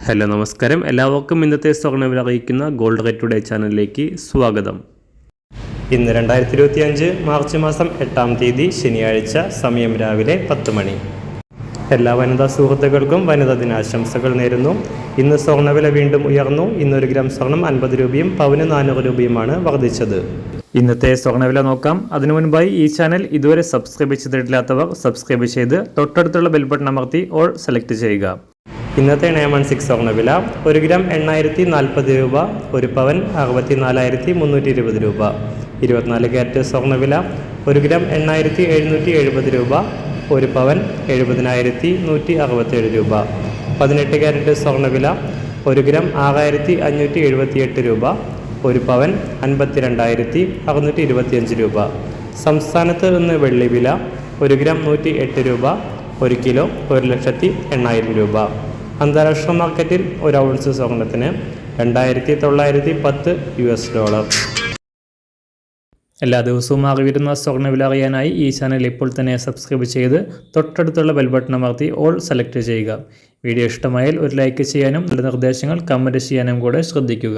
Hello നമസ്കാരം, എല്ലാവർക്കും ഇന്നത്തെ സ്വർണ്ണവില അറിയിക്കുന്ന ഗോൾഡ് റേറ്റ് ടുഡേ ചാനലിലേക്ക് സ്വാഗതം. ഇന്ന് 2025 മാർച്ച് മാസം 8-ാം തീയതി ശനിയാഴ്ച, സമയം രാവിലെ 10 മണി. എല്ലാ വനിതാ സുഹൃത്തുക്കൾക്കും വനിതാ ദിനാശംസകൾ നേരുന്നു. ഇന്ന് സ്വർണ്ണവില വീണ്ടും ഉയർന്നു. ഇന്ന് 1 ഗ്രാം സ്വർണം 50 രൂപയും പവന് 400 രൂപയുമാണ് വർദ്ധിച്ചത്. ഇന്നത്തെ സ്വർണ്ണവില നോക്കാം. അതിനു മുൻപായി ഈ ചാനൽ ഇതുവരെ സബ്സ്ക്രൈബ് ചെയ്തിട്ടില്ലാത്തവർ സബ്സ്ക്രൈബ് ചെയ്ത് തൊട്ടടുത്തുള്ള ബെൽ ബട്ടൺ അമർത്തി ഓൾ സെലക്ട് ചെയ്യുക. ഇന്നത്തെ 916 സ്വർണ്ണവില 1 ഗ്രാം 8,040 രൂപ, 1 പവൻ 64,320 രൂപ. 24 ക്യാരറ്റ് സ്വർണ്ണവില 1 ഗ്രാം 8,770 രൂപ, 1 പവൻ 70,167 രൂപ. 18 ക്യാരറ്റ് സ്വർണ്ണവില 1 ഗ്രാം 6,578 രൂപ, 1 പവൻ 52,625 രൂപ. സംസ്ഥാനത്ത് ഇന്ന് വെള്ളി വില 1 ഗ്രാം 108 രൂപ, 1 കിലോ 1,08,000 രൂപ. അന്താരാഷ്ട്ര മാർക്കറ്റിൽ 1 ഔൺസ് സ്വർണ്ണത്തിന് $2,910. എല്ലാ ദിവസവും അറിവിരുന്ന സ്വർണ്ണവില അറിയാനായി ഈ ചാനൽ ഇപ്പോൾ തന്നെ സബ്സ്ക്രൈബ് ചെയ്ത് തൊട്ടടുത്തുള്ള ബെൽ ബട്ടൺ അമർത്തി ഓൾ സെലക്ട് ചെയ്യുക. വീഡിയോ ഇഷ്ടമായാൽ ഒരു ലൈക്ക് ചെയ്യാനും നല്ല നിർദ്ദേശങ്ങൾ കമൻറ്റ് ചെയ്യാനും കൂടെ ശ്രദ്ധിക്കുക.